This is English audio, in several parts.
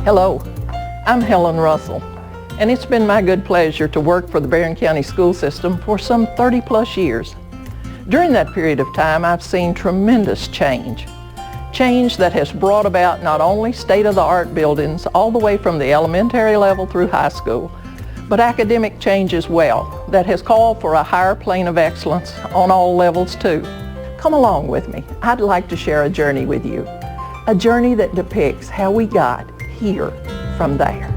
Hello, I'm Helen Russell, and it's been my good pleasure to work for the Barren County school system for some 30 plus years. During that period of time, I've seen tremendous change that has brought about not only state-of-the-art buildings all the way from the elementary level through high school, but academic change as well that has called for a higher plane of excellence on all levels too. Come along with me. I'd like to share a journey with you, a journey that depicts how we got here from there.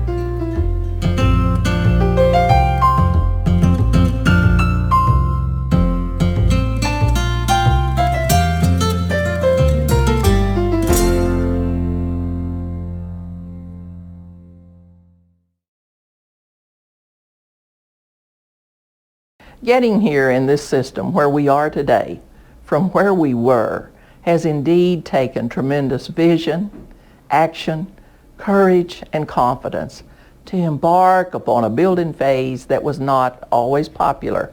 Getting here in this system where we are today, from where we were, has indeed taken tremendous vision, action, courage, and confidence to embark upon a building phase that was not always popular,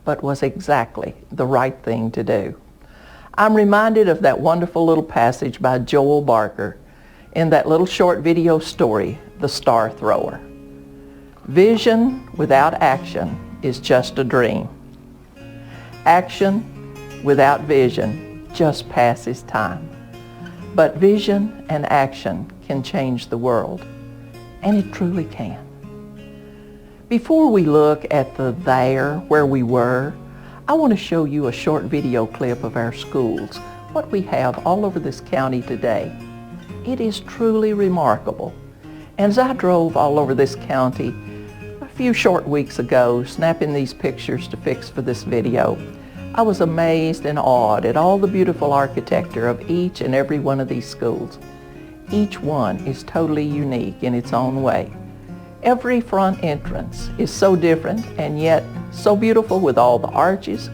but was exactly the right thing to do. I'm reminded of that wonderful little passage by Joel Barker in that little short video story, The Star Thrower. Vision without action is just a dream. Action without vision just passes time. But vision and action can change the world, and it truly can. Before we look at the there, where we were, I want to show you a short video clip of our schools, what we have all over this county today. It is truly remarkable. And as I drove all over this county a few short weeks ago, snapping these pictures to fix for this video, I was amazed and awed at all the beautiful architecture of each and every one of these schools. Each one is totally unique in its own way. Every front entrance is so different and yet so beautiful with all the arches.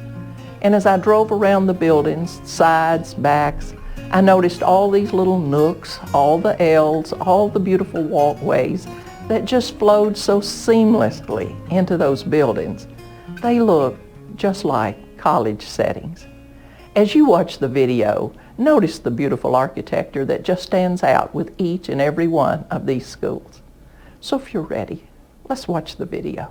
And as I drove around the buildings, sides, backs, I noticed all these little nooks, all the L's, all the beautiful walkways that just flowed so seamlessly into those buildings. They look just like college settings. As you watch the video, notice the beautiful architecture that just stands out with each and every one of these schools. So if you're ready, let's watch the video.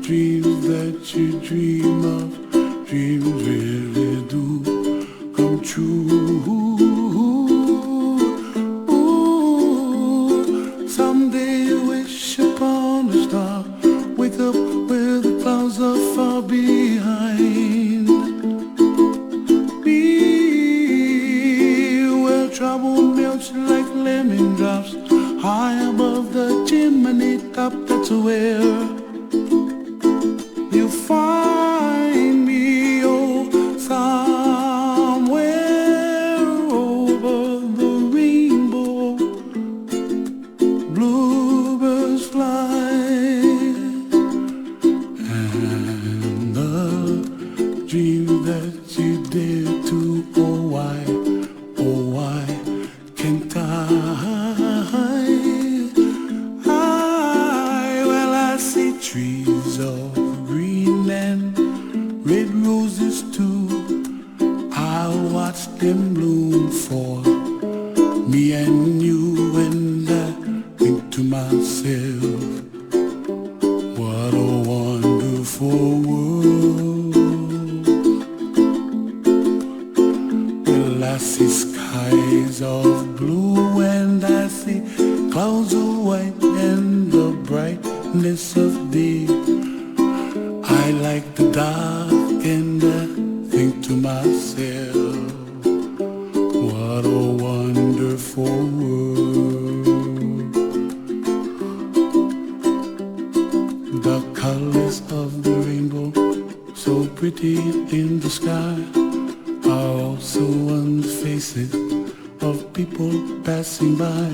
Dreams that you dream of, dreams really do come true. Ooh, someday you wish upon a star, wake up where the clouds are far behind me, where trouble melts like lemon drops, high above the chimney top. That's where you find me, oh, somewhere over the rainbow, bluebirds fly, and the dream that you dare to, oh why can't well, I see trees of green and red roses too. I watch them bloom for me and you and see skies of blue and I see clouds of white and the brightness of day. I like the dark and I think to myself, what a wonderful world. The colors of the rainbow, so pretty in the sky, are also on the faces of people passing by.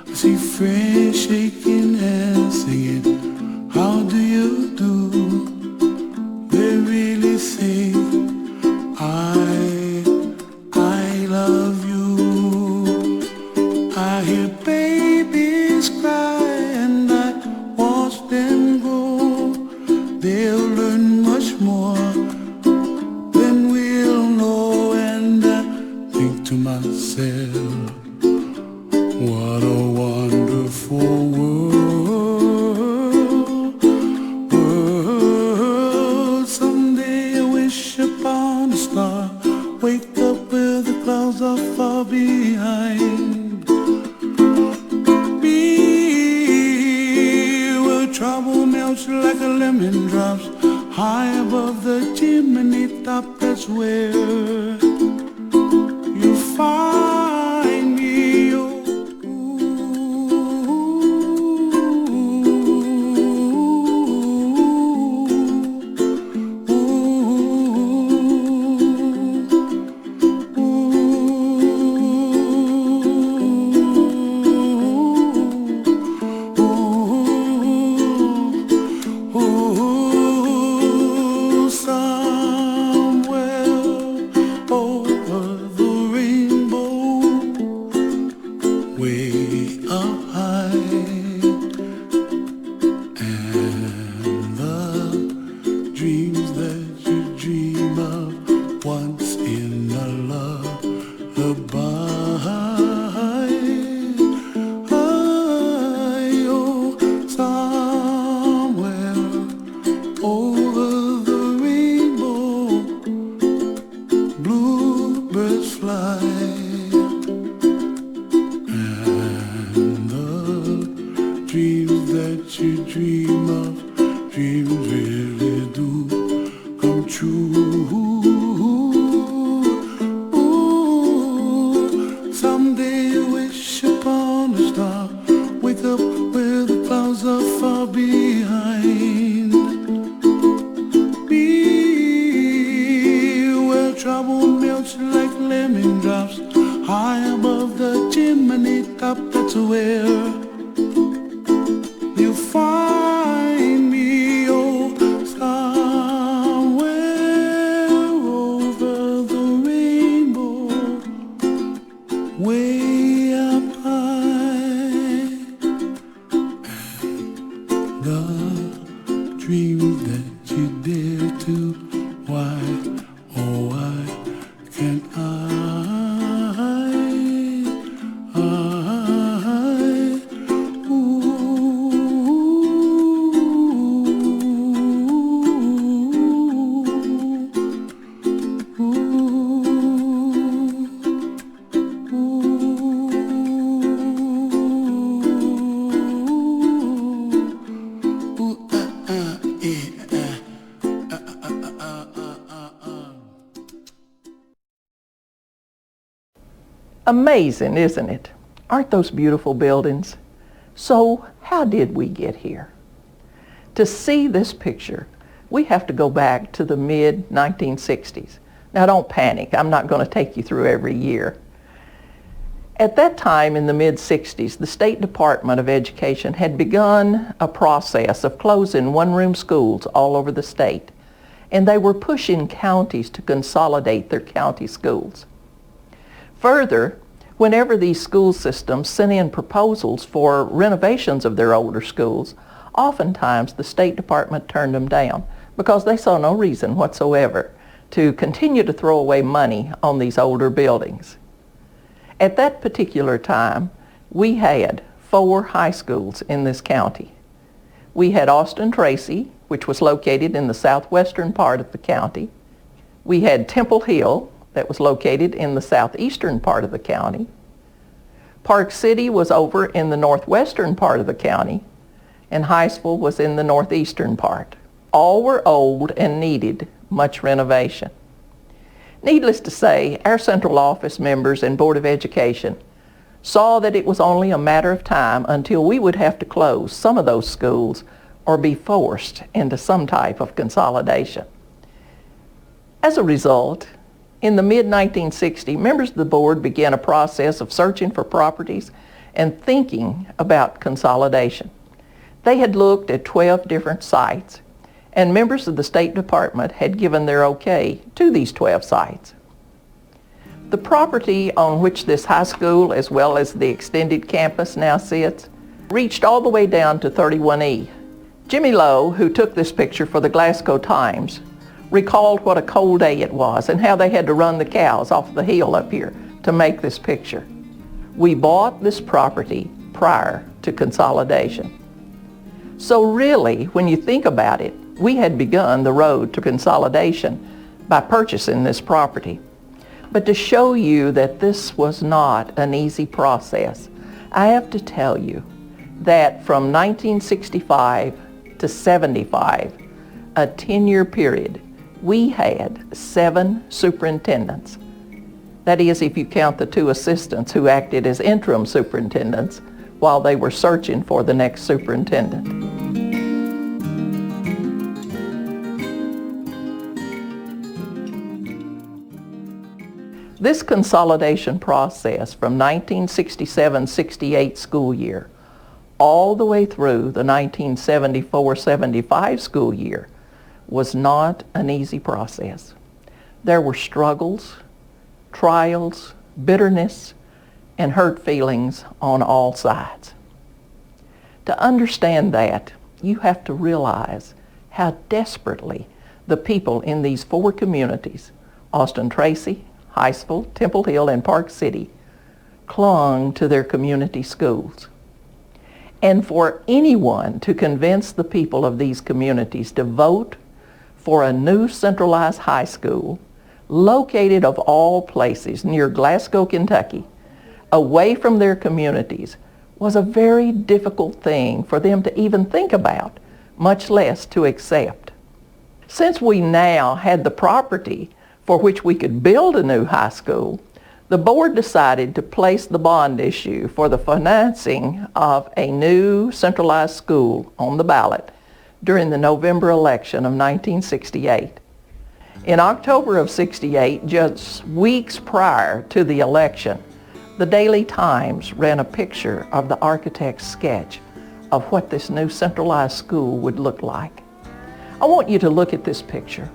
I see friends shaking hands singing, how do you do? They really say, I love you. I hear babies cry and I watch them grow. They'll learn much more than we'll know, and I think to myself, what a wonderful world. Someday I wish upon a star, wake up where the clouds are far behind me, where trouble melts like a lemon drops high above the chimney top. That's where you find me. Amazing, isn't it? Aren't those beautiful buildings? So, how did we get here? To see this picture, we have to go back to the mid-1960s. Now don't panic, I'm not going to take you through every year. At that time in the mid-60s, the State Department of Education had begun a process of closing one-room schools all over the state, and they were pushing counties to consolidate their county schools. Further, whenever these school systems sent in proposals for renovations of their older schools, oftentimes the State Department turned them down because they saw no reason whatsoever to continue to throw away money on these older buildings. At that particular time, we had 4 high schools in this county. We had Austin Tracy, which was located in the southwestern part of the county. We had Temple Hill, that was located in the southeastern part of the county. Park City was over in the northwestern part of the county, and Highsville was in the northeastern part. All were old and needed much renovation. Needless to say, our central office members and Board of Education saw that it was only a matter of time until we would have to close some of those schools or be forced into some type of consolidation. As a result, in the mid-1960s, members of the board began a process of searching for properties and thinking about consolidation. They had looked at 12 different sites, and members of the State Department had given their okay to these 12 sites. The property on which this high school, as well as the extended campus now sits, reached all the way down to 31E. Jimmy Lowe, who took this picture for the Glasgow Times, recalled what a cold day it was and how they had to run the cows off the hill up here to make this picture. We bought this property prior to consolidation. So really, when you think about it, we had begun the road to consolidation by purchasing this property. But to show you that this was not an easy process, I have to tell you that from 1965 to 75, a 10-year period, we had 7 superintendents. That is, if you count the 2 assistants who acted as interim superintendents while they were searching for the next superintendent. This consolidation process from 1967-68 school year all the way through the 1974-75 school year was not an easy process. There were struggles, trials, bitterness, and hurt feelings on all sides. To understand that, you have to realize how desperately the people in these 4 communities, Austin Tracy, Highsville, Temple Hill, and Park City, clung to their community schools. And for anyone to convince the people of these communities to vote for a new centralized high school located of all places near Glasgow, Kentucky, away from their communities, was a very difficult thing for them to even think about, much less to accept. Since we now had the property for which we could build a new high school, the board decided to place the bond issue for the financing of a new centralized school on the ballot during the November election of 1968. In October of 68, just weeks prior to the election, the Daily Times ran a picture of the architect's sketch of what this new centralized school would look like. I want you to look at this picture.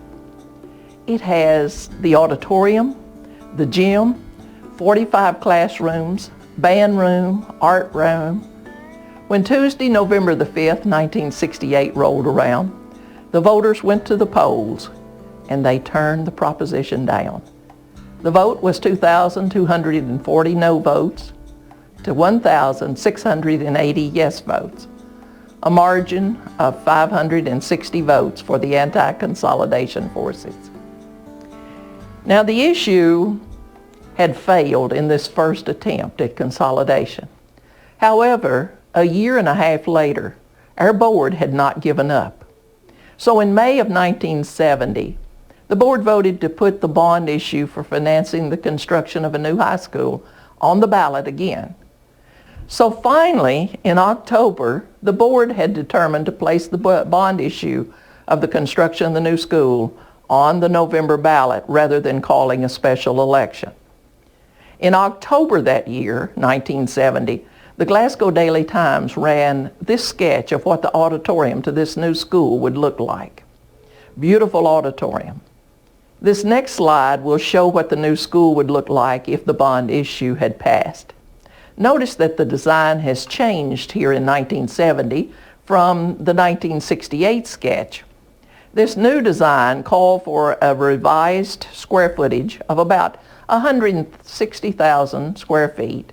It has the auditorium, the gym, 45 classrooms, band room, art room. When Tuesday, November the 5th, 1968 rolled around, the voters went to the polls and they turned the proposition down. The vote was 2,240 no votes to 1,680 yes votes, a margin of 560 votes for the anti-consolidation forces. Now, the issue had failed in this first attempt at consolidation. However, a year and a half later, our board had not given up. So in May of 1970, the board voted to put the bond issue for financing the construction of a new high school on the ballot again. So finally, in October, the board had determined to place the bond issue of the construction of the new school on the November ballot rather than calling a special election. In October that year, 1970, the Glasgow Daily Times ran this sketch of what the auditorium to this new school would look like. Beautiful auditorium. This next slide will show what the new school would look like if the bond issue had passed. Notice that the design has changed here in 1970 from the 1968 sketch. This new design called for a revised square footage of about 160,000 square feet.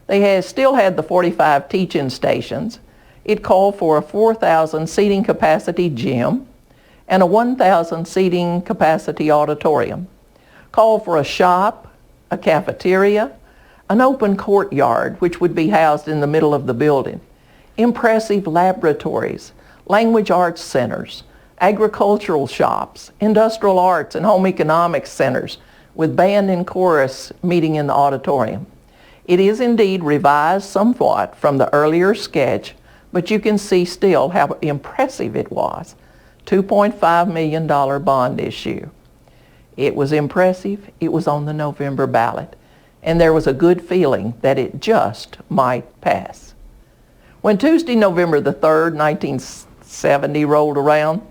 They still had the 45 teaching stations. It called for a 4,000 seating capacity gym and a 1,000 seating capacity auditorium. called for a shop, a cafeteria, an open courtyard which would be housed in the middle of the building, impressive laboratories, language arts centers, agricultural shops, industrial arts and home economics centers with band and chorus meeting in the auditorium. It is indeed revised somewhat from the earlier sketch, but you can see still how impressive it was. $2.5 million bond issue. It was impressive. It was on the November ballot, and there was a good feeling that it just might pass. When Tuesday, November the 3rd, 1970 rolled around,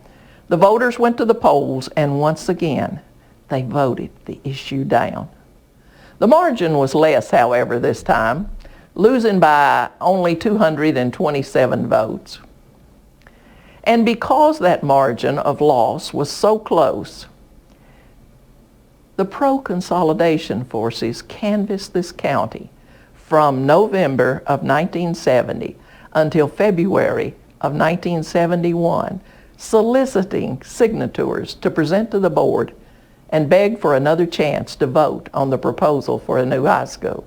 the voters went to the polls, and once again, they voted the issue down. The margin was less, however, this time, losing by only 227 votes. And because that margin of loss was so close, the pro-consolidation forces canvassed this county from November of 1970 until February of 1971, soliciting signatures to present to the board and beg for another chance to vote on the proposal for a new high school.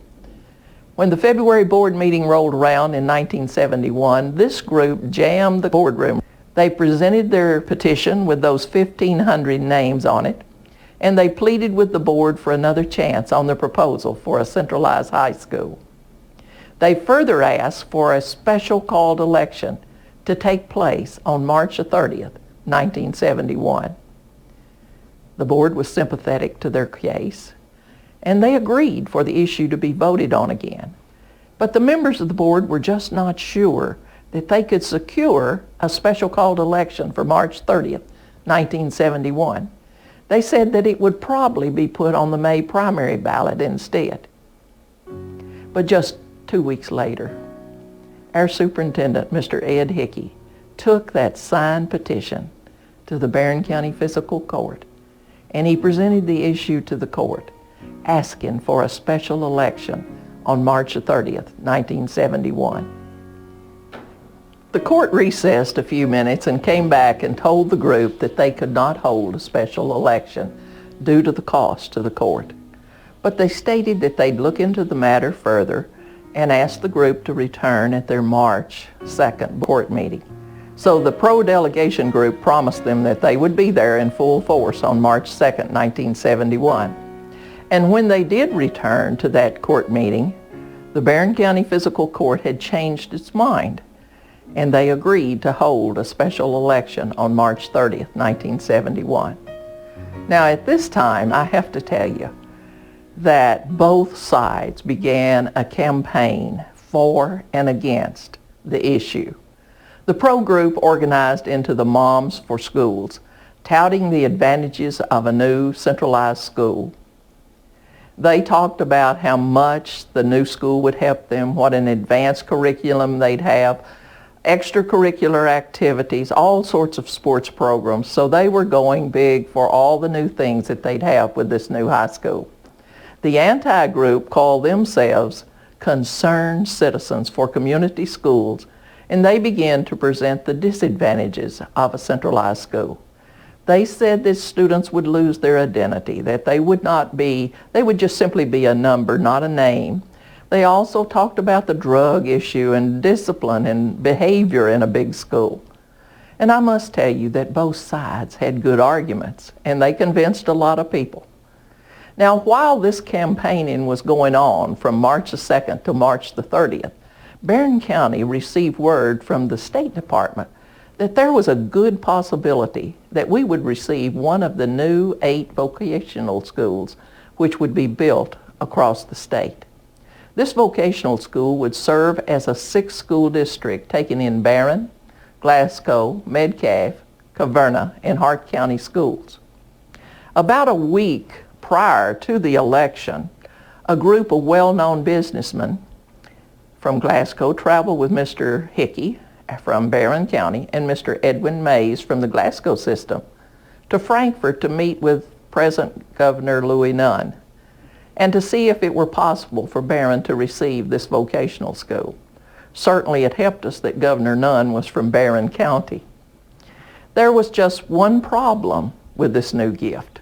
When the February board meeting rolled around in 1971, this group jammed the boardroom. They presented their petition with those 1,500 names on it, and they pleaded with the board for another chance on the proposal for a centralized high school. They further asked for a special called election to take place on March 30th, 1971. The board was sympathetic to their case, and they agreed for the issue to be voted on again. But the members of the board were just not sure that they could secure a special called election for March 30th, 1971. They said that it would probably be put on the May primary ballot instead. But just 2 weeks later, our superintendent, Mr. Ed Hickey, took that signed petition to the Barren County Fiscal Court, and he presented the issue to the court, asking for a special election on March 30th, 1971. The court recessed a few minutes and came back and told the group that they could not hold a special election due to the cost to the court. But they stated that they'd look into the matter further and asked the group to return at their March 2nd court meeting. So the pro-delegation group promised them that they would be there in full force on March 2nd, 1971. And when they did return to that court meeting, the Barren County Fiscal Court had changed its mind, and they agreed to hold a special election on March 30th, 1971. Now at this time, I have to tell you that both sides began a campaign for and against the issue. The pro group organized into the Moms for Schools, touting the advantages of a new centralized school. They talked about how much the new school would help them, what an advanced curriculum they'd have, extracurricular activities, all sorts of sports programs. So they were going big for all the new things that they'd have with this new high school. The anti-group called themselves Concerned Citizens for Community Schools, and they began to present the disadvantages of a centralized school. They said that students would lose their identity, that they would just simply be a number, not a name. They also talked about the drug issue and discipline and behavior in a big school. And I must tell you that both sides had good arguments, and they convinced a lot of people. Now, while this campaigning was going on from March the 2nd to March the 30th, Barren County received word from the State Department that there was a good possibility that we would receive one of the new 8 vocational schools which would be built across the state. This vocational school would serve as a 6-school district taking in Barren, Glasgow, Metcalfe, Caverna, and Hart County schools. About a week prior to the election, a group of well-known businessmen from Glasgow traveled with Mr. Hickey from Barren County and Mr. Edwin Mays from the Glasgow system to Frankfort to meet with present Governor Louis Nunn and to see if it were possible for Barren to receive this vocational school. Certainly it helped us that Governor Nunn was from Barren County. There was just one problem with this new gift.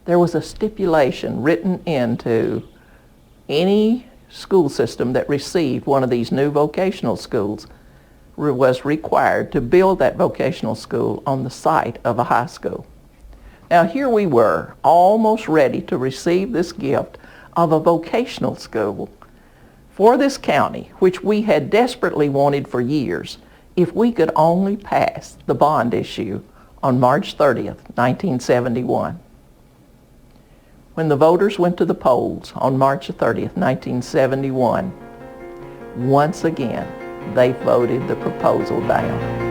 there was a stipulation written into any school system that received one of these new vocational schools was required to build that vocational school on the site of a high school. Now here we were, almost ready to receive this gift of a vocational school for this county, which we had desperately wanted for years, if we could only pass the bond issue on March 30th, 1971. When the voters went to the polls on March 30th, 1971, once again, they voted the proposal down.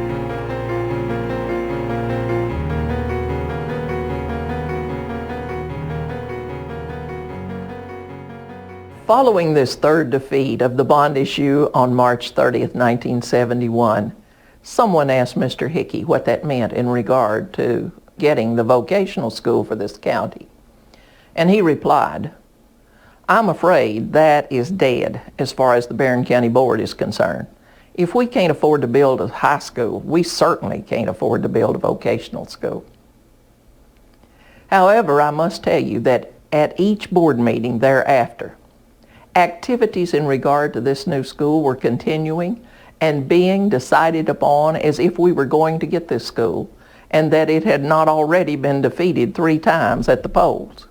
Following this third defeat of the bond issue on March 30th, 1971, someone asked Mr. Hickey what that meant in regard to getting the vocational school for this county. And he replied, "I'm afraid that is dead as far as the Barren County Board is concerned. If we can't afford to build a high school, we certainly can't afford to build a vocational school." However, I must tell you that at each board meeting thereafter, activities in regard to this new school were continuing and being decided upon as if we were going to get this school, and that it had not already been defeated 3 times at the polls.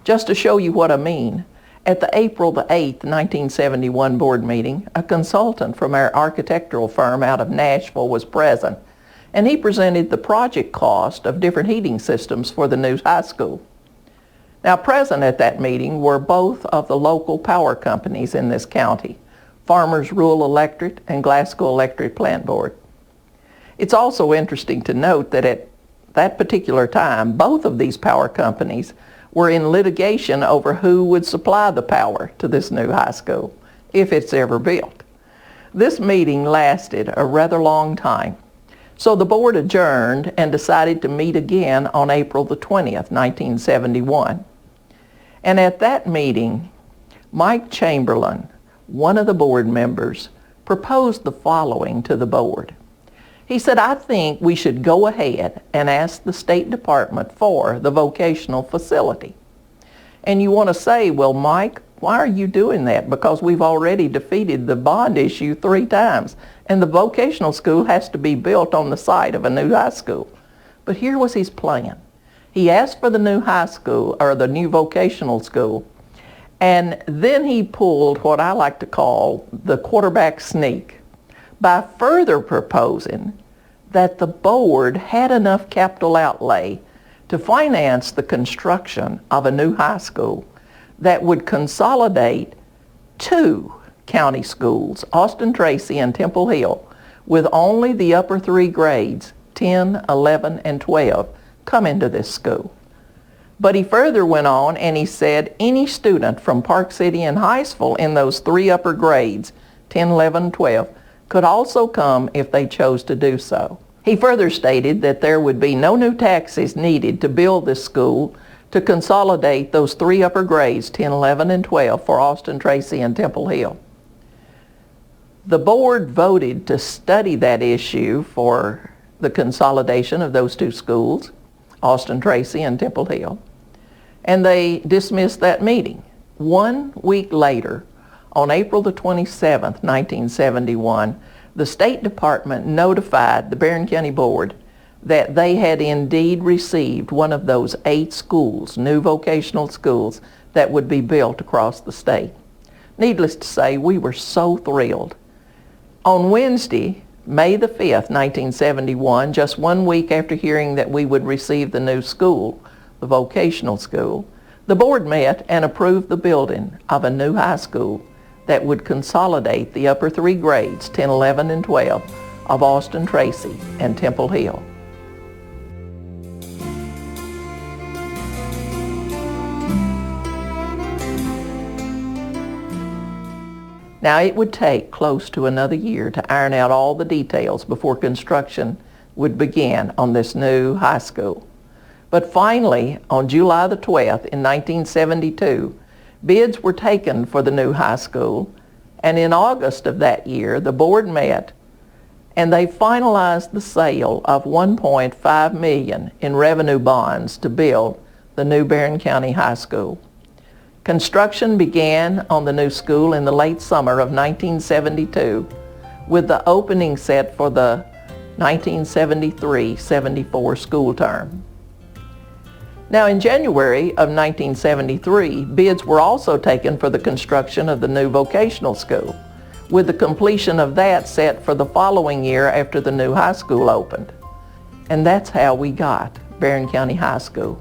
Just to show you what I mean, at the April the 8th, 1971 board meeting, a consultant from our architectural firm out of Nashville was present, and he presented the project cost of different heating systems for the new high school. Now present at that meeting were both of the local power companies in this county, Farmers Rural Electric and Glasgow Electric Plant Board. It's also interesting to note that at that particular time, both of these power companies were in litigation over who would supply the power to this new high school, if it's ever built. This meeting lasted a rather long time, so the board adjourned and decided to meet again on April the 20th, 1971. And at that meeting, Mike Chamberlain, one of the board members, proposed the following to the board. He said, "I think we should go ahead and ask the State Department for the vocational facility." And you want to say, "Well, Mike, why are you doing that? Because we've already defeated the bond issue 3 times, and the vocational school has to be built on the site of a new high school." But here was his plan. He asked for the new high school, or the new vocational school, and then he pulled what I like to call the quarterback sneak by further proposing that the board had enough capital outlay to finance the construction of a new high school that would consolidate 2 county schools, Austin Tracy and Temple Hill, with only the upper 3 grades, 10, 11, and 12, come into this school. But he further went on and he said any student from Park City and Hinesville in those 3 upper grades, 10, 11, 12, could also come if they chose to do so. He further stated that there would be no new taxes needed to build this school to consolidate those 3 upper grades, 10, 11, and 12, for Austin Tracy and Temple Hill. The board voted to study that issue for the consolidation of those 2 schools, Austin Tracy and Temple Hill, and they dismissed that meeting. 1 week later, on April the 27th, 1971, the State Department notified the Barren County Board that they had indeed received one of those 8 schools, new vocational schools, that would be built across the state. Needless to say, we were so thrilled. On Wednesday, May the 5th, 1971, just 1 week after hearing that we would receive the new school, the vocational school, the board met and approved the building of a new high school that would consolidate the upper 3 grades, 10, 11, and 12, of Austin Tracy and Temple Hill. Now, it would take close to another year to iron out all the details before construction would begin on this new high school. But finally, on July the 12th in 1972, bids were taken for the new high school, and in August of that year, the board met and they finalized the sale of $1.5 million in revenue bonds to build the new Barren County High School. Construction began on the new school in the late summer of 1972 with the opening set for the 1973-74 school term. Now in January of 1973, bids were also taken for the construction of the new vocational school, with the completion of that set for the following year after the new high school opened. And that's how we got Barren County High School.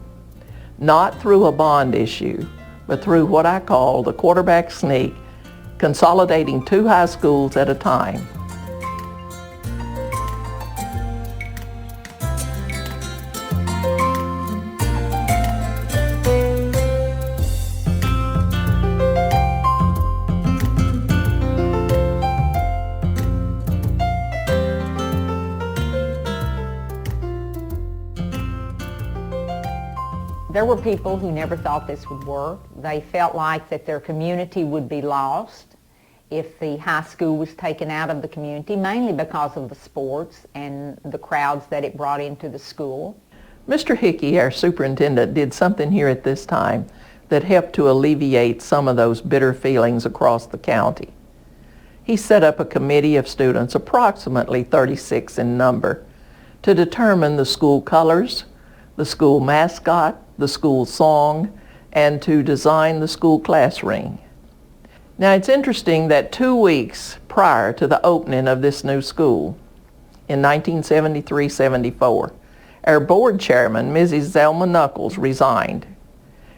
Not through a bond issue, but through what I call the quarterback sneak, consolidating two high schools at a time. There were people who never thought this would work. They felt like that their community would be lost if the high school was taken out of the community, mainly because of the sports and the crowds that it brought into the school. Mr. Hickey, our superintendent, did something here at this time that helped to alleviate some of those bitter feelings across the county. He set up a committee of students, approximately 36 in number, to determine the school colors, the school mascot, the school song, and to design the school class ring. Now it's interesting that 2 weeks prior to the opening of this new school, in 1973-74, our board chairman, Mrs. Zelma Knuckles, resigned.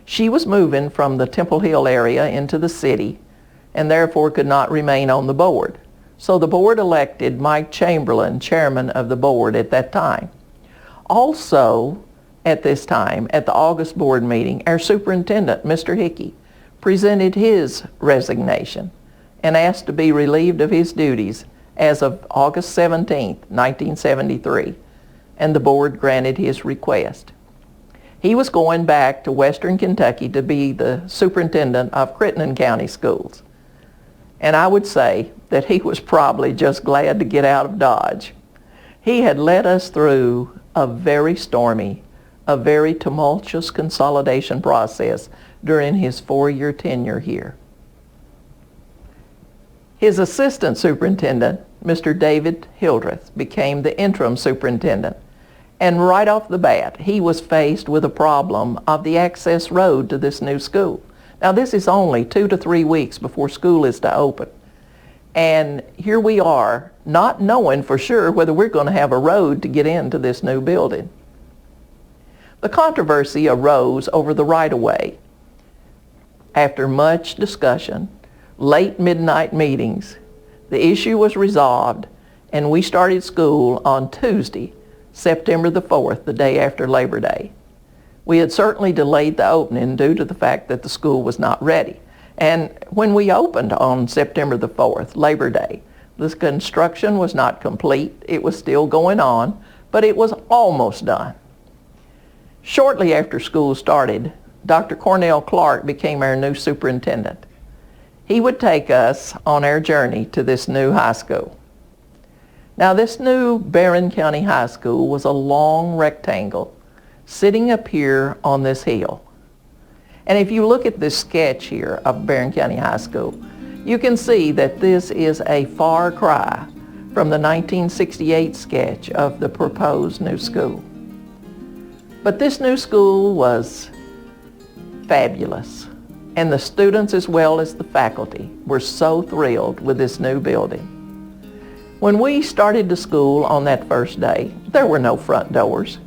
She was moving from the Temple Hill area into the city and therefore could not remain on the board. So the board elected Mike Chamberlain, chairman of the board at that time. Also, at this time, at the August board meeting, our superintendent, Mr. Hickey, presented his resignation and asked to be relieved of his duties as of August 17, 1973, and the board granted his request. He was going back to Western Kentucky to be the superintendent of Crittenden County Schools. And I would say that he was probably just glad to get out of Dodge. He had led us through a very stormy, a very tumultuous consolidation process during his 4-year tenure here. His assistant superintendent, Mr. David Hildreth, became the interim superintendent. And right off the bat, he was faced with a problem of the access road to this new school. Now this is only 2 to 3 weeks before school is to open. And here we are, not knowing for sure whether we're going to have a road to get into this new building. The controversy arose over the right-of-way. After much discussion, late midnight meetings, the issue was resolved and we started school on Tuesday, September the 4th, the day after Labor Day. We had certainly delayed the opening due to the fact that the school was not ready. And when we opened on September the 4th, Labor Day, the construction was not complete. It was still going on, but it was almost done. Shortly after school started, Dr. Cornell Clark became our new superintendent. He would take us on our journey to this new high school. Now this new Barren County High School was a long rectangle sitting up here on this hill. And if you look at this sketch here of Barren County High School, you can see that this is a far cry from the 1968 sketch of the proposed new school. But this new school was fabulous, and the students as well as the faculty were so thrilled with this new building. When we started the school on that first day, there were no front doors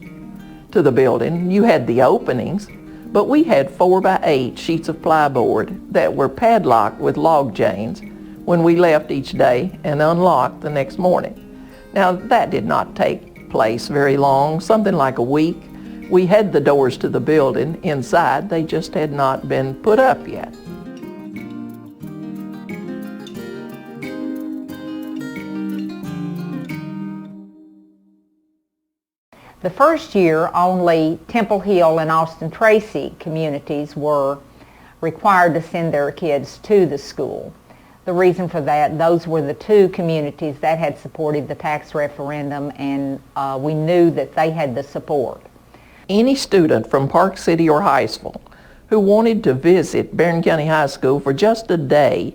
to the building. You had the openings, but we had 4x8 sheets of plyboard that were padlocked with log chains when we left each day and unlocked the next morning. Now that did not take place very long, something like a week. We had the doors to the building inside, they just had not been put up yet. The first year, only Temple Hill and Austin Tracy communities were required to send their kids to the school. The reason for that, those were the two communities that had supported the tax referendum, and we knew that they had the support. Any student from Park City or Highsville who wanted to visit Barren County High School for just a day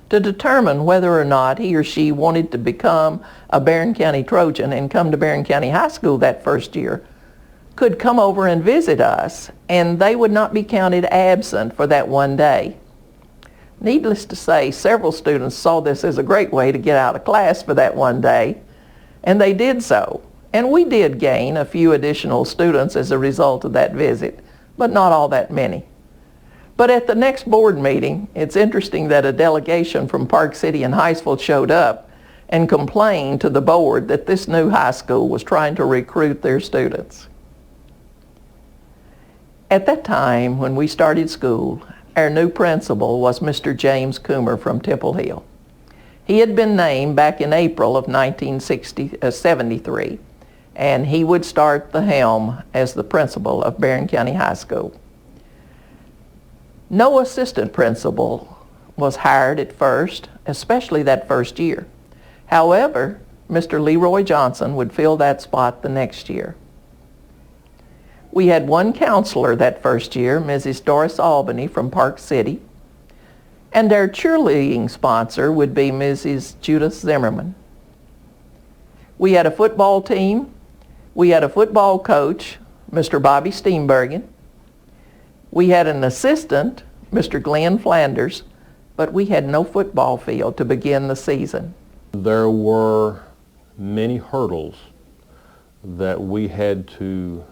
to determine whether or not he or she wanted to become a Barren County Trojan and come to Barren County High School that first year could come over and visit us, and they would not be counted absent for that one day. Needless to say, several students saw this as a great way to get out of class for that one day, and they did so. And we did gain a few additional students as a result of that visit, but not all that many. But at the next board meeting, it's interesting that a delegation from Park City and Highsville showed up and complained to the board that this new high school was trying to recruit their students. At that time, when we started school, our new principal was Mr. James Coomer from Temple Hill. He had been named back in April of 1973, and he would start the helm as the principal of Barren County High School. No assistant principal was hired at first, especially that first year. However, Mr. Leroy Johnson would fill that spot the next year. We had one counselor that first year, Mrs. Doris Albany from Park City, and our cheerleading sponsor would be Mrs. Judith Zimmerman. We had a football team. We had a football coach, Mr. Bobby Steenbergen. We had an assistant, Mr. Glenn Flanders, but we had no football field to begin the season. There were many hurdles that we had to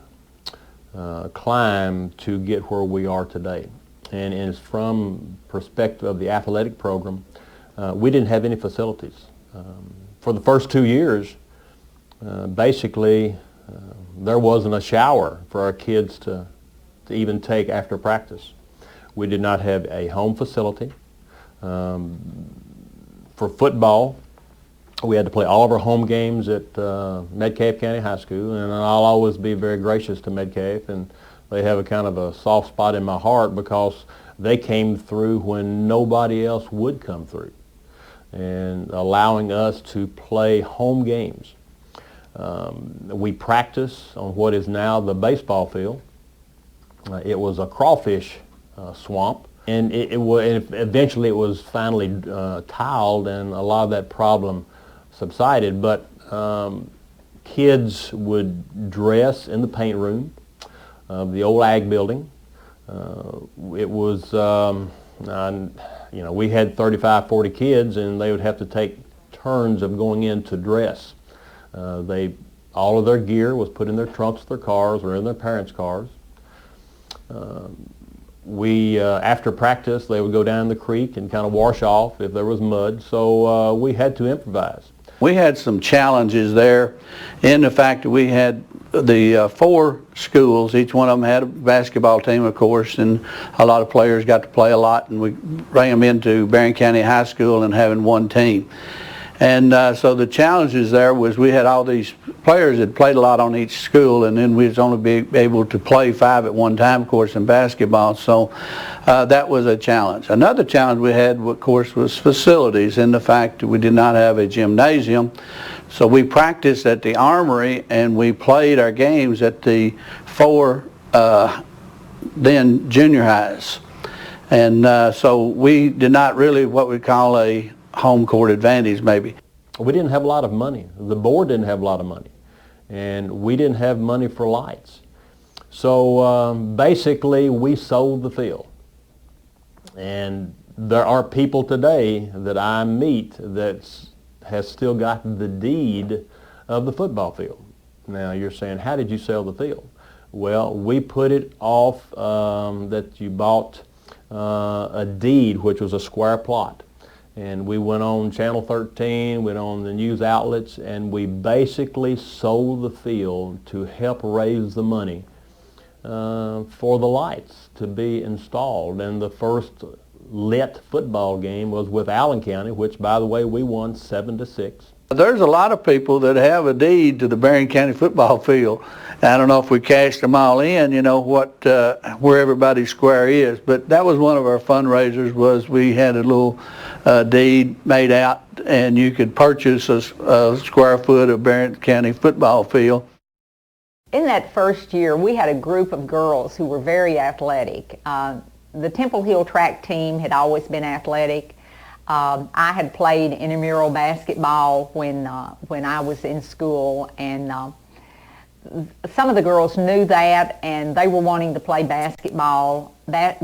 climb to get where we are today. And it's from perspective of the athletic program, we didn't have any facilities. For the first 2 years, basically, there wasn't a shower for our kids to even take after practice. We did not have a home facility. For football, we had to play all of our home games at Metcalfe County High School, and I'll always be very gracious to Metcalfe, and they have a kind of a soft spot in my heart because they came through when nobody else would come through, and allowing us to play home games. We practice on what is now the baseball field. It was a crawfish swamp, and eventually it was finally tiled, and a lot of that problem subsided. But kids would dress in the paint room of the old ag building. It was, we had 35, 40 kids, and they would have to take turns of going in to dress. All of their gear was put in their trunks of their cars or in their parents' cars. After practice, they would go down the creek and kind of wash off if there was mud, so we had to improvise. We had some challenges there in the fact that we had the 4 schools. Each one of them had a basketball team, of course, and a lot of players got to play a lot, and we bring them into Barren County High School and having one team. And so the challenges there was we had all these players that played a lot on each school, and then we was only be able to play 5 at one time, of course, in basketball. So that was a challenge. Another challenge we had, of course, was facilities, in the fact that we did not have a gymnasium. So we practiced at the Armory, and we played our games at the 4 then junior highs. And so we did not really what we call a home court advantage, maybe. We didn't have a lot of money. The board didn't have a lot of money, and we didn't have money for lights. So basically we sold the field. And there are people today that I meet that has still got the deed of the football field. Now you're saying, how did you sell the field? Well, we put it off that you bought a deed, which was a square plot. And we went on Channel 13, went on the news outlets, and we basically sold the field to help raise the money for the lights to be installed. And the first lit football game was with Allen County, which, by the way, we won 7-6. There's a lot of people that have a deed to the Barren County football field. I don't know if we cashed them all in, where everybody's square is, but that was one of our fundraisers. Was we had a little deed made out, and you could purchase a square foot of Barren County football field. In that first year, we had a group of girls who were very athletic. The Temple Hill track team had always been athletic. I had played intramural basketball when I was in school, and some of the girls knew that, and they were wanting to play basketball.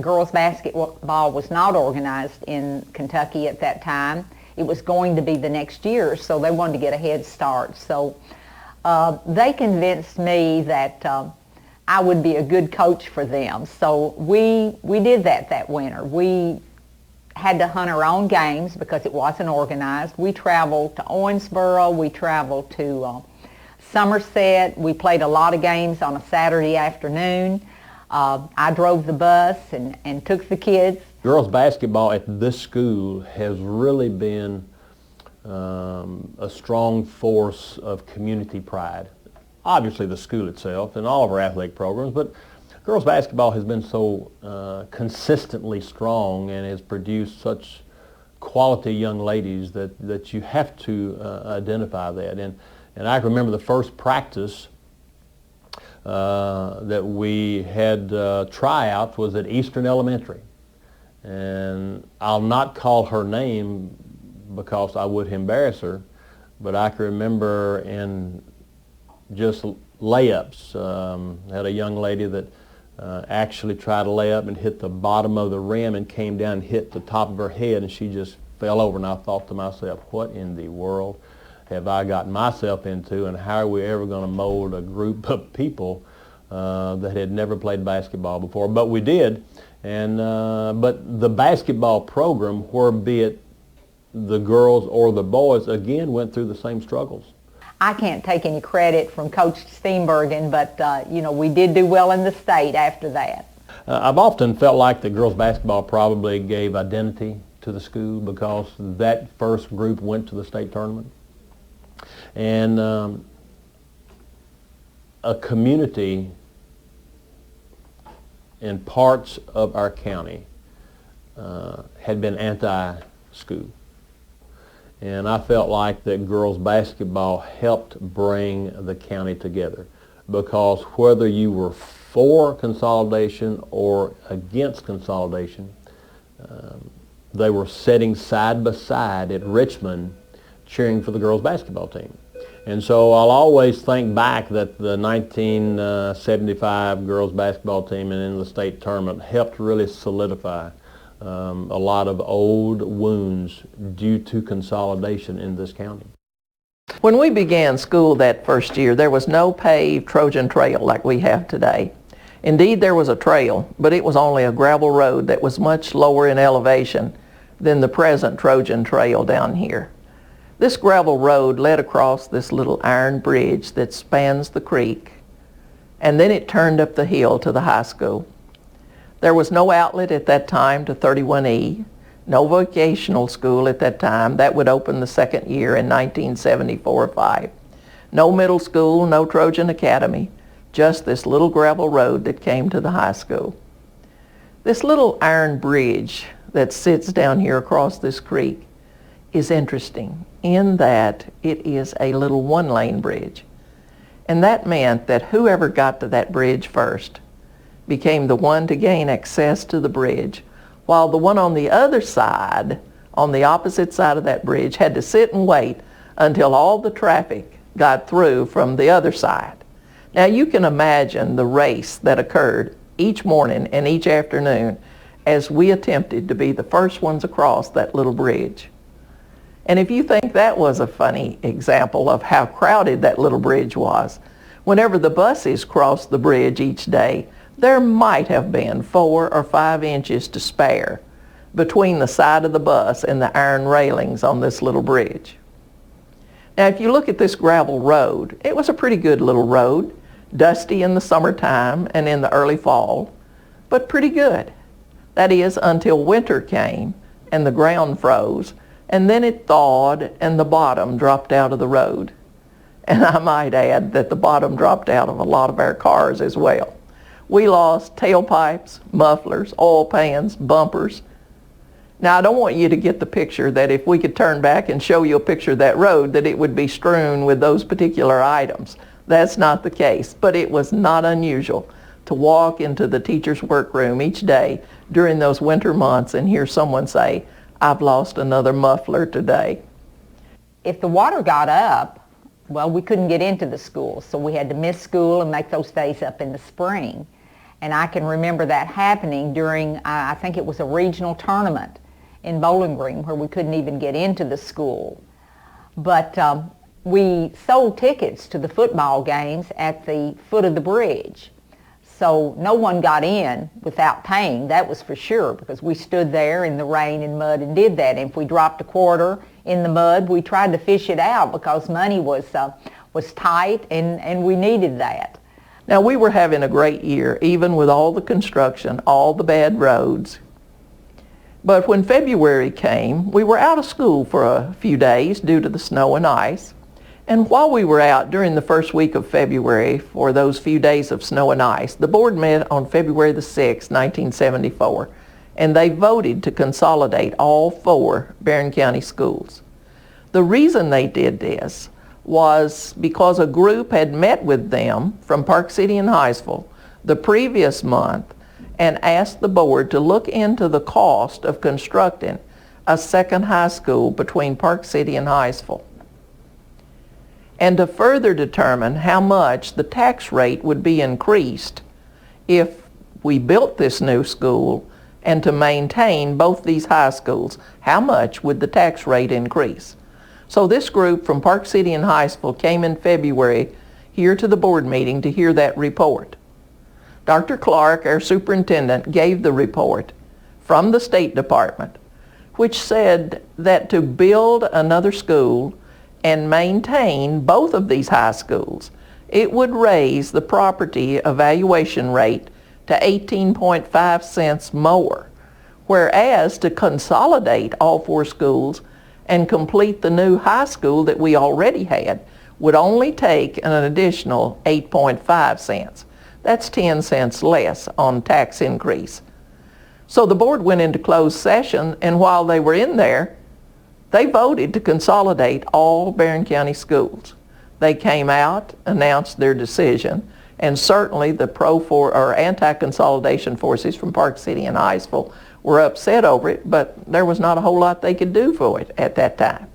Girls basketball was not organized in Kentucky at that time. It was going to be the next year, so they wanted to get a head start. So they convinced me that I would be a good coach for them. So we did that winter. We had to hunt our own games because it wasn't organized. We traveled to Owensboro. We traveled to Somerset. We played a lot of games on a Saturday afternoon. I drove the bus and took the kids. Girls basketball at this school has really been a strong force of community pride. Obviously the school itself and all of our athletic programs, but girls basketball has been so consistently strong and has produced such quality young ladies that you have to identify that. And I can remember the first practice that we had tryouts was at Eastern Elementary. And I'll not call her name because I would embarrass her, but I can remember in just layups, had a young lady that actually tried to lay up and hit the bottom of the rim and came down and hit the top of her head, and she just fell over. And I thought to myself, what in the world have I gotten myself into, and how are we ever going to mold a group of people that had never played basketball before? But we did. And but the basketball program, where be it the girls or the boys, again went through the same struggles. I can't take any credit from Coach Steenbergen, but you know, we did do well in the state after that. I've often felt like the girls basketball probably gave identity to the school because that first group went to the state tournament. And a community in parts of our county had been anti-school. And I felt like that girls basketball helped bring the county together, because whether you were for consolidation or against consolidation, they were sitting side by side at Richmond cheering for the girls basketball team. And so I'll always think back that the 1975 girls basketball team and in the state tournament helped really solidify a lot of old wounds due to consolidation in this county. When we began school that first year, there was no paved Trojan trail like we have today. Indeed, there was a trail, but it was only a gravel road that was much lower in elevation than the present Trojan trail down here. This gravel road led across this little iron bridge that spans the creek, and then it turned up the hill to the high school. There was no outlet at that time to 31E, no vocational school at that time. That would open the second year in 1974 or 5. No middle school, no Trojan Academy, just this little gravel road that came to the high school. This little iron bridge that sits down here across this creek is interesting in that it is a little one-lane bridge. And that meant that whoever got to that bridge first became the one to gain access to the bridge, while the one on the other side, on the opposite side of that bridge, had to sit and wait until all the traffic got through from the other side. Now you can imagine the race that occurred each morning and each afternoon as we attempted to be the first ones across that little bridge. And if you think that was a funny example of how crowded that little bridge was, whenever the buses crossed the bridge each day, there might have been 4 or 5 inches to spare between the side of the bus and the iron railings on this little bridge. Now if you look at this gravel road, it was a pretty good little road, dusty in the summertime and in the early fall, but pretty good. That is, until winter came and the ground froze, and then it thawed and the bottom dropped out of the road. And I might add that the bottom dropped out of a lot of our cars as well. We lost tailpipes, mufflers, oil pans, bumpers. Now I don't want you to get the picture that if we could turn back and show you a picture of that road that it would be strewn with those particular items. That's not the case, but it was not unusual to walk into the teacher's workroom each day during those winter months and hear someone say, "I've lost another muffler today." If the water got up, well, we couldn't get into the school, so we had to miss school and make those days up in the spring. And I can remember that happening during, I think it was a regional tournament in Bowling Green where we couldn't even get into the school. But we sold tickets to the football games at the foot of the bridge. So no one got in without paying, that was for sure, because we stood there in the rain and mud and did that. And if we dropped a quarter in the mud, we tried to fish it out because money was tight and we needed that. Now, we were having a great year, even with all the construction, all the bad roads. But when February came, we were out of school for a few days due to the snow and ice. And while we were out during the first week of February for those few days of snow and ice, the board met on February the 6th, 1974, and they voted to consolidate all 4 Barren County schools. The reason they did this was because a group had met with them from Park City and Hinesville the previous month and asked the board to look into the cost of constructing a second high school between Park City and Hinesville, and to further determine how much the tax rate would be increased if we built this new school, and to maintain both these high schools, how much would the tax rate increase? So this group from Park City and Hinesville came in February here to the board meeting to hear that report. Dr. Clark, our superintendent, gave the report from the State Department, which said that to build another school and maintain both of these high schools, it would raise the property evaluation rate to 18.5 cents more, whereas to consolidate all 4 schools and complete the new high school that we already had would only take an additional 8.5 cents. That's 10 cents less on tax increase. So the board went into closed session, and while they were in there, they voted to consolidate all Barren County schools. They came out, announced their decision, and certainly the anti-consolidation forces from Park City and Hinesville were upset over it, but there was not a whole lot they could do for it at that time.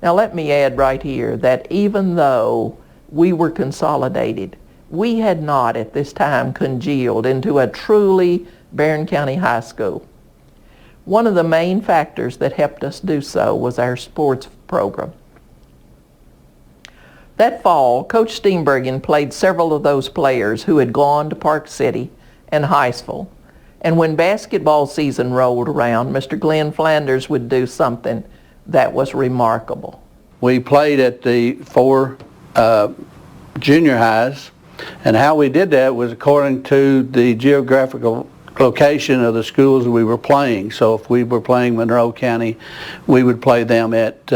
Now let me add right here that even though we were consolidated, we had not at this time congealed into a truly Barren County high school. One of the main factors that helped us do so was our sports program. That fall, Coach Steenbergen played several of those players who had gone to Park City and Hinesville. And when basketball season rolled around, Mr. Glenn Flanders would do something that was remarkable. We played at the 4 junior highs, and how we did that was according to the geographical location of the schools we were playing. So if we were playing Monroe County, we would play them at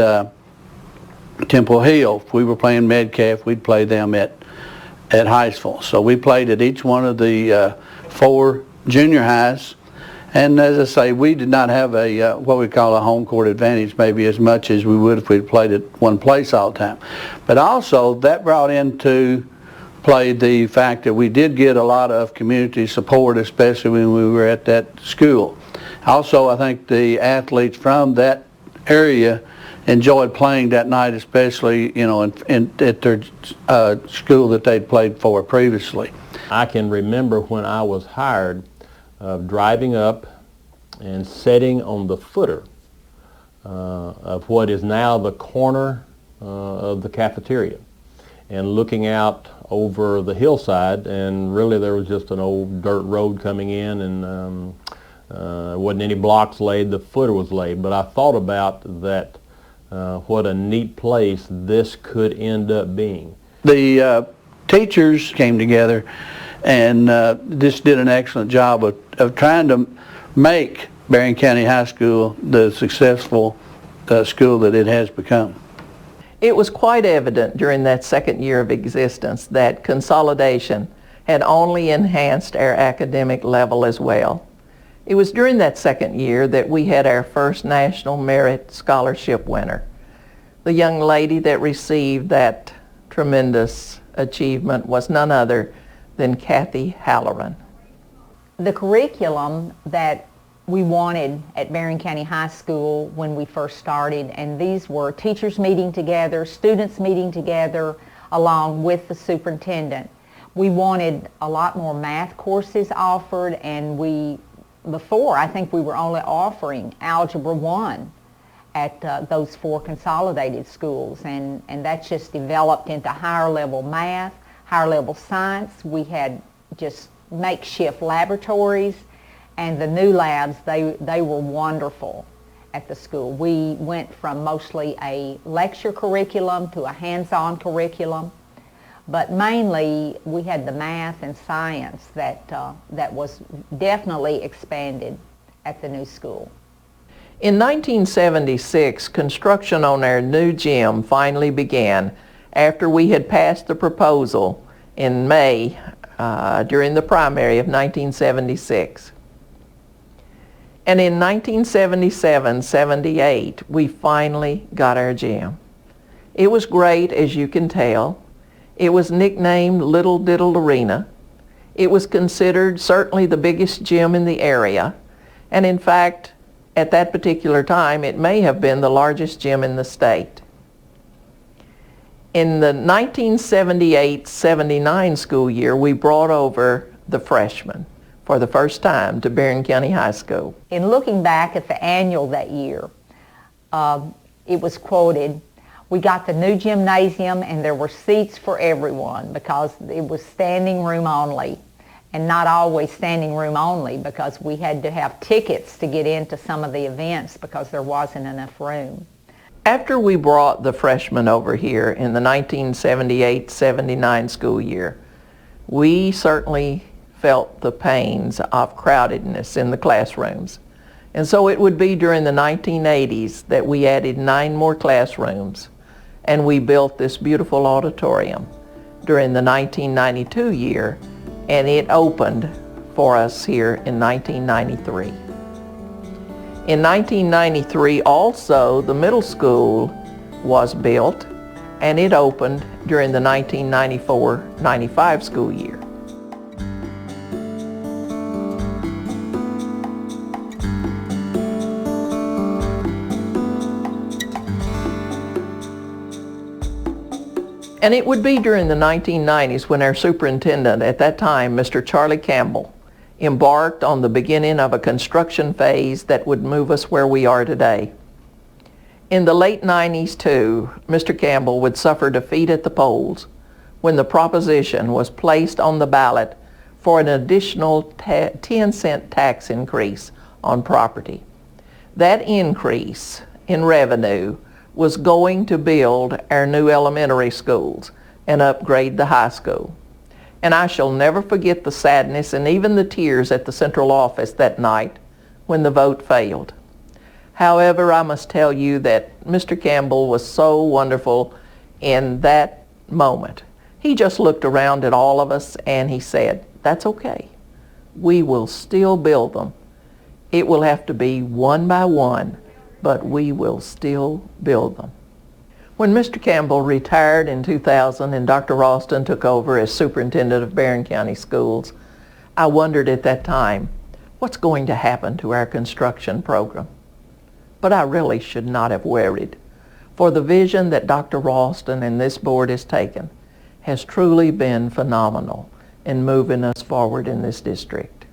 Temple Hill. If we were playing Metcalf, we'd play them at Hinesville. So we played at each one of the 4 junior highs, and as I say, we did not have a what we call a home court advantage maybe as much as we would if we'd played at one place all the time. But also that brought into play the fact that we did get a lot of community support, especially when we were at that school. Also, I think the athletes from that area enjoyed playing that night, especially at their school that they'd played for previously. I can remember when I was hired driving up and sitting on the footer of what is now the corner of the cafeteria and looking out over the hillside, and really there was just an old dirt road coming in, and wasn't any blocks laid, the footer was laid. But I thought about that, what a neat place this could end up being. The teachers came together and just did an excellent job of trying to make Barren County High School the successful school that it has become. It was quite evident during that second year of existence that consolidation had only enhanced our academic level as well. It was during that second year that we had our first National Merit Scholarship winner. The young lady that received that tremendous achievement was none other than Kathy Halloran. The curriculum that we wanted at Barren County High School when we first started, and these were teachers meeting together, students meeting together, along with the superintendent. We wanted a lot more math courses offered, and before I think we were only offering Algebra 1 at those 4 consolidated schools, and that's just developed into higher level math, higher level science. We had just makeshift laboratories, and the new labs, they were wonderful at the school. We went from mostly a lecture curriculum to a hands-on curriculum, but mainly we had the math and science that was definitely expanded at the new school. In 1976, construction on our new gym finally began after we had passed the proposal in May during the primary of 1976. And in 1977-78, we finally got our gym. It was great, as you can tell. It was nicknamed Little Diddle Arena. It was considered certainly the biggest gym in the area, and in fact, at that particular time, it may have been the largest gym in the state. In the 1978-79 school year, we brought over the freshmen for the first time to Barren County High School. In looking back at the annual that year, it was quoted, we got the new gymnasium and there were seats for everyone because it was standing room only, and not always standing room only because we had to have tickets to get into some of the events because there wasn't enough room. After we brought the freshmen over here in the 1978-79 school year, we certainly felt the pains of crowdedness in the classrooms. And so it would be during the 1980s that we added 9 more classrooms, and we built this beautiful auditorium during the 1992 year, and it opened for us here in 1993. In 1993 also, the middle school was built, and it opened during the 1994-95 school year. And it would be during the 1990s when our superintendent at that time, Mr. Charlie Campbell, embarked on the beginning of a construction phase that would move us where we are today. In the late 90s too, Mr. Campbell would suffer defeat at the polls when the proposition was placed on the ballot for an additional 10-cent tax increase on property. That increase in revenue was going to build our new elementary schools and upgrade the high school. And I shall never forget the sadness and even the tears at the central office that night when the vote failed. However, I must tell you that Mr. Campbell was so wonderful in that moment. He just looked around at all of us and he said, "That's okay. We will still build them. It will have to be one by one, but we will still build them." When Mr. Campbell retired in 2000 and Dr. Ralston took over as superintendent of Barren County Schools, I wondered at that time, what's going to happen to our construction program? But I really should not have worried, for the vision that Dr. Ralston and this board has taken has truly been phenomenal in moving us forward in this district.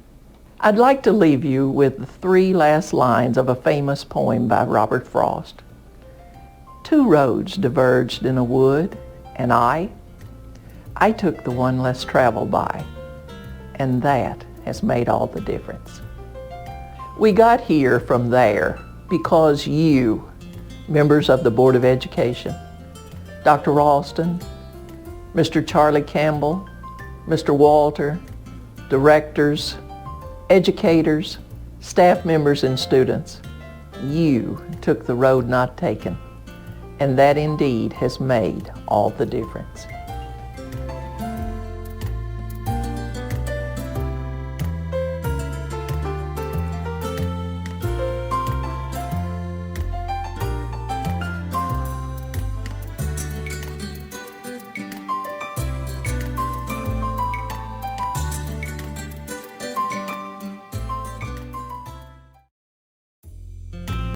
I'd like to leave you with the 3 last lines of a famous poem by Robert Frost. "Two roads diverged in a wood, and I took the one less traveled by, and that has made all the difference." We got here from there because you, members of the Board of Education, Dr. Ralston, Mr. Charlie Campbell, Mr. Walter, directors, educators, staff members, and students, you took the road not taken, and that indeed has made all the difference.